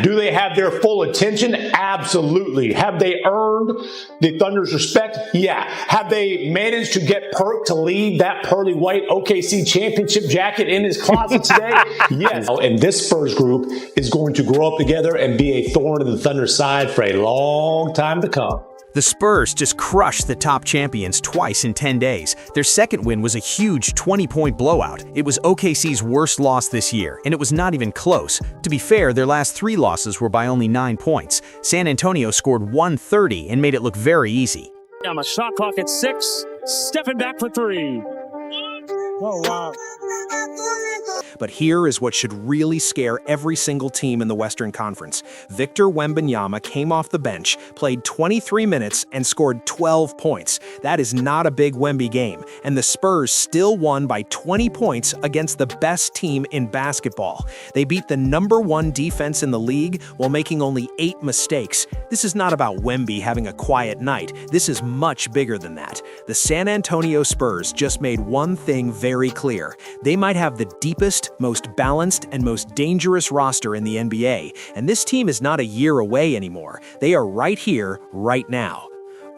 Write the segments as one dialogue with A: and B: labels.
A: Do they have their full attention? Absolutely. Have they earned the Thunder's respect? Yeah. Have they managed to get Perk to leave that pearly white OKC championship jacket in his closet today? Yes. And this Spurs group is going to grow up together and be a thorn in the Thunder's side for a long time to come.
B: The Spurs just crushed the top champions twice in 10 days. Their second win was a huge 20-point blowout. It was OKC's worst loss this year, and it was not even close. To be fair, their last 3 losses were by only 9 points. San Antonio scored 130 and made it look very easy.
C: On the shot clock at 6, stepping back for 3. Oh, wow.
D: But here is what should really scare every single team in the Western Conference. Victor Wembanyama came off the bench, played 23 minutes, and scored 12 points. That is not a big Wemby game, and the Spurs still won by 20 points against the best team in basketball. They beat the #1 defense in the league while making only 8 mistakes. This is not about Wemby having a quiet night. This is much bigger than that. The San Antonio Spurs just made one thing very clear. They might have the deepest, most balanced, and most dangerous roster in the NBA, and this team is not a year away anymore. They are right here, right now.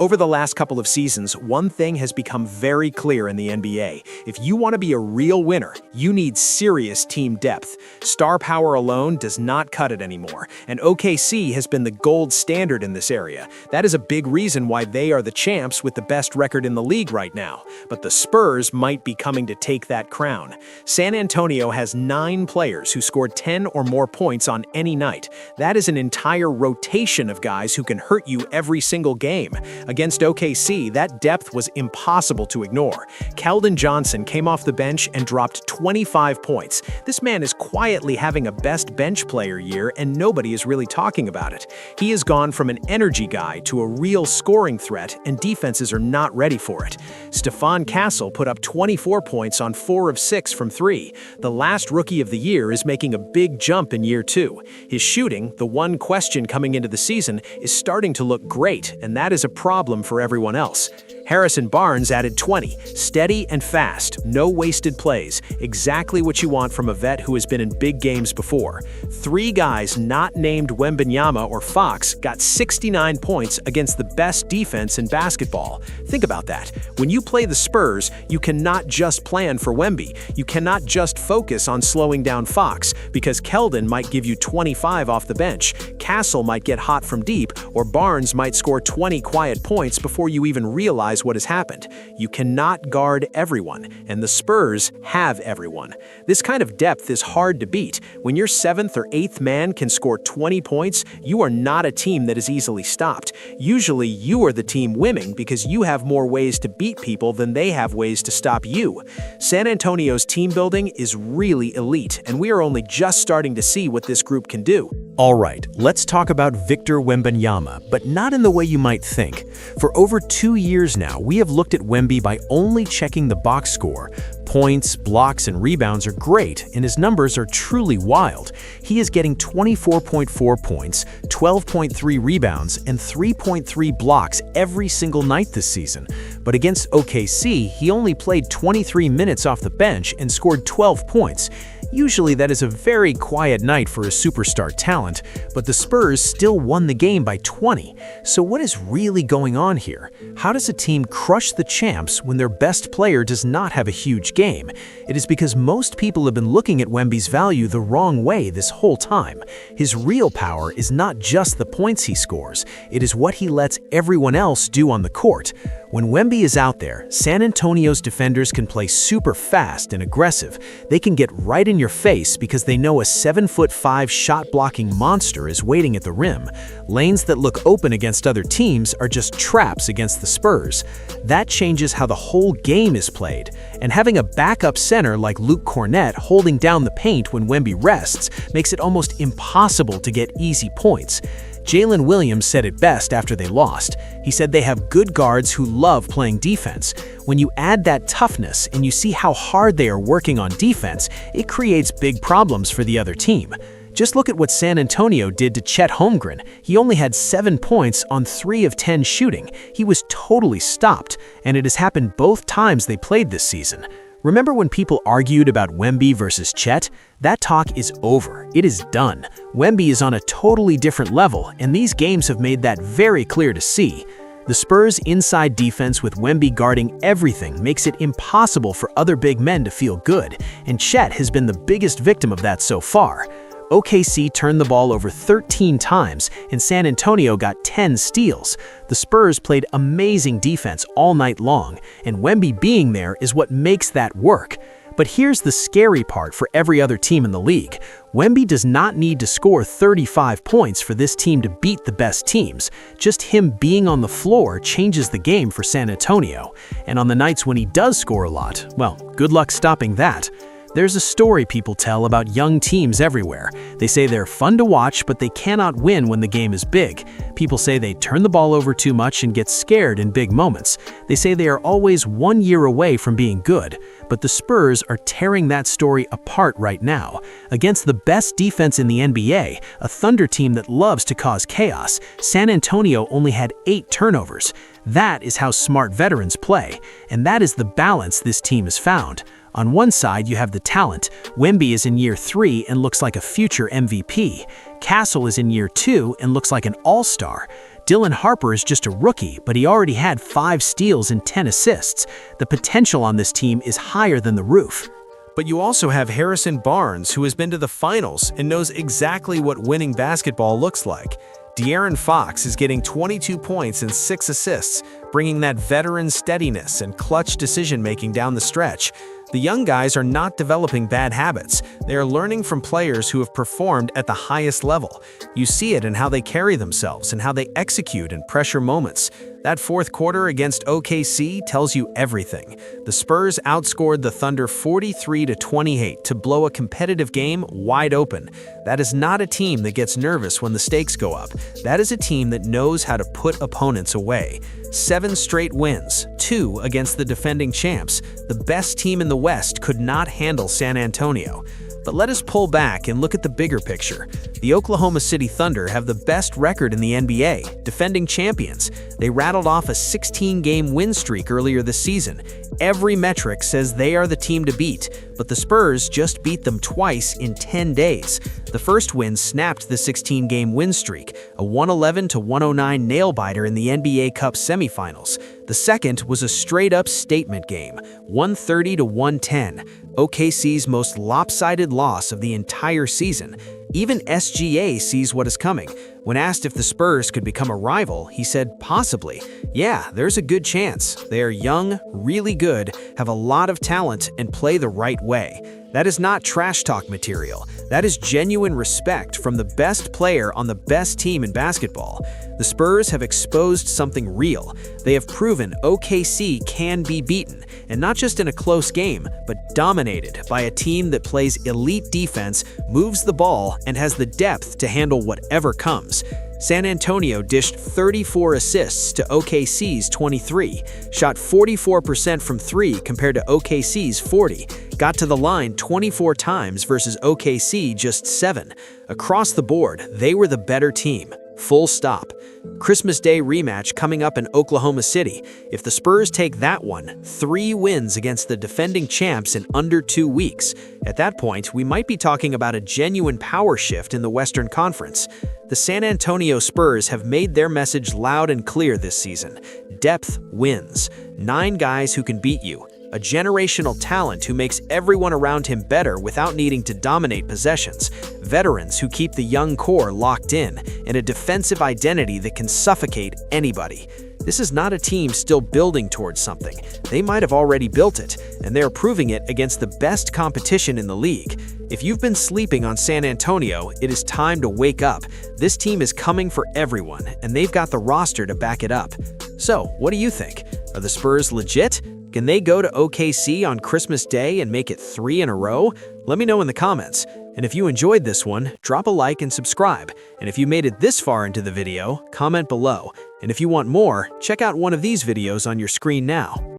D: Over the last couple of seasons, one thing has become very clear in the NBA. If you want to be a real winner, you need serious team depth. Star power alone does not cut it anymore, and OKC has been the gold standard in this area. That is a big reason why they are the champs with the best record in the league right now. But the Spurs might be coming to take that crown. San Antonio has 9 players who scored 10 or more points on any night. That is an entire rotation of guys who can hurt you every single game. Against OKC, that depth was impossible to ignore. Keldon Johnson came off the bench and dropped 25 points. This man is quietly having a best bench player year, and nobody is really talking about it. He has gone from an energy guy to a real scoring threat, and defenses are not ready for it. Stephon Castle put up 24 points on 4 of 6 from 3. The last rookie of the year is making a big jump in year 2. His shooting, the one question coming into the season, is starting to look great, and that is a problem for everyone else. Harrison Barnes added 20, steady and fast, no wasted plays, exactly what you want from a vet who has been in big games before. 3 guys not named Wembanyama or Fox got 69 points against the best defense in basketball. Think about that. When you play the Spurs, you cannot just plan for Wemby. You cannot just focus on slowing down Fox, because Keldon might give you 25 off the bench, Castle might get hot from deep, or Barnes might score 20 quiet points before you even realize what has happened. You cannot guard everyone, and the Spurs have everyone. This kind of depth is hard to beat. When your 7th or 8th man can score 20 points, you are not a team that is easily stopped. Usually you are the team winning because you have more ways to beat people than they have ways to stop you. San Antonio's team building is really elite, and we are only just starting to see what this group can do.
B: All right, let's talk about Victor Wembanyama, but not in the way you might think. For over 2 years now, we have looked at Wemby by only checking the box score. Points, blocks, and rebounds are great, and his numbers are truly wild. He is getting 24.4 points, 12.3 rebounds, and 3.3 blocks every single night this season. But against OKC, he only played 23 minutes off the bench and scored 12 points. Usually that is a very quiet night for a superstar talent, but the Spurs still won the game by 20. So what is really going on here? How does a team crush the champs when their best player does not have a huge game? It is because most people have been looking at Wemby's value the wrong way this whole time. His real power is not just the points he scores, it is what he lets everyone else do on the court. When Wemby is out there, San Antonio's defenders can play super fast and aggressive. They can get right in your face because they know a 7'5" shot-blocking monster is waiting at the rim. Lanes that look open against other teams are just traps against the Spurs. That changes how the whole game is played. And having a backup center like Luke Kornet holding down the paint when Wemby rests makes it almost impossible to get easy points. Jalen Williams said it best after they lost. He said they have good guards who love playing defense. When you add that toughness and you see how hard they are working on defense, it creates big problems for the other team. Just look at what San Antonio did to Chet Holmgren. He only had 7 points on 3 of 10 shooting. He was totally stopped, and it has happened both times they played this season. Remember when people argued about Wemby versus Chet? That talk is over. It is done. Wemby is on a totally different level, and these games have made that very clear to see. The Spurs' inside defense with Wemby guarding everything makes it impossible for other big men to feel good, and Chet has been the biggest victim of that so far. OKC turned the ball over 13 times, and San Antonio got 10 steals. The Spurs played amazing defense all night long, and Wemby being there is what makes that work. But here's the scary part for every other team in the league. Wemby does not need to score 35 points for this team to beat the best teams. Just him being on the floor changes the game for San Antonio. And on the nights when he does score a lot, well, good luck stopping that. There's a story people tell about young teams everywhere. They say they're fun to watch, but they cannot win when the game is big. People say they turn the ball over too much and get scared in big moments. They say they are always 1 year away from being good. But the Spurs are tearing that story apart right now. Against the best defense in the NBA, a Thunder team that loves to cause chaos, San Antonio only had 8 turnovers. That is how smart veterans play, and that is the balance this team has found. On one side, you have the talent. Wemby is in year 3 and looks like a future MVP. Castle is in year 2 and looks like an all-star. Dylan Harper is just a rookie, but he already had 5 steals and 10 assists. The potential on this team is higher than the roof.
D: But you also have Harrison Barnes, who has been to the finals and knows exactly what winning basketball looks like. De'Aaron Fox is getting 22 points and 6 assists, bringing that veteran steadiness and clutch decision-making down the stretch. The young guys are not developing bad habits. They are learning from players who have performed at the highest level. You see it in how they carry themselves and how they execute in pressure moments. That fourth quarter against OKC tells you everything. The Spurs outscored the Thunder 43-28 to blow a competitive game wide open. That is not a team that gets nervous when the stakes go up. That is a team that knows how to put opponents away. 7 straight wins, 2 against the defending champs. The best team in the West could not handle San Antonio. But let us pull back and look at the bigger picture. The Oklahoma City Thunder have the best record in the NBA, defending champions. They rattled off a 16-game win streak earlier this season. Every metric says they are the team to beat, but the Spurs just beat them twice in 10 days. The first win snapped the 16-game win streak, a 111-109 nail-biter in the NBA Cup semifinals. The second was a straight-up statement game, 130-110, OKC's most lopsided loss of the entire season. Even SGA sees what is coming. When asked if the Spurs could become a rival, he said, possibly. Yeah, there's a good chance. They are young, really good, have a lot of talent, and play the right way. That is not trash talk material. That is genuine respect from the best player on the best team in basketball. The Spurs have exposed something real. They have proven OKC can be beaten, and not just in a close game, but dominated by a team that plays elite defense, moves the ball, and has the depth to handle whatever comes. San Antonio dished 34 assists to OKC's 23, shot 44% from 3 compared to OKC's 40, got to the line 24 times versus OKC just 7. Across the board, they were the better team. Full stop. Christmas Day rematch coming up in Oklahoma City. If the Spurs take that one, 3 wins against the defending champs in under 2 weeks. At that point, we might be talking about a genuine power shift in the Western Conference. The San Antonio Spurs have made their message loud and clear this season. Depth wins. 9 guys who can beat you. A generational talent who makes everyone around him better without needing to dominate possessions, veterans who keep the young core locked in, and a defensive identity that can suffocate anybody. This is not a team still building towards something. They might have already built it, and they are proving it against the best competition in the league. If you've been sleeping on San Antonio, it is time to wake up. This team is coming for everyone, and they've got the roster to back it up. So, what do you think? Are the Spurs legit? Can they go to OKC on Christmas Day and make it 3 in a row? Let me know in the comments. And if you enjoyed this one, drop a like and subscribe. And if you made it this far into the video, comment below. And if you want more, check out one of these videos on your screen now.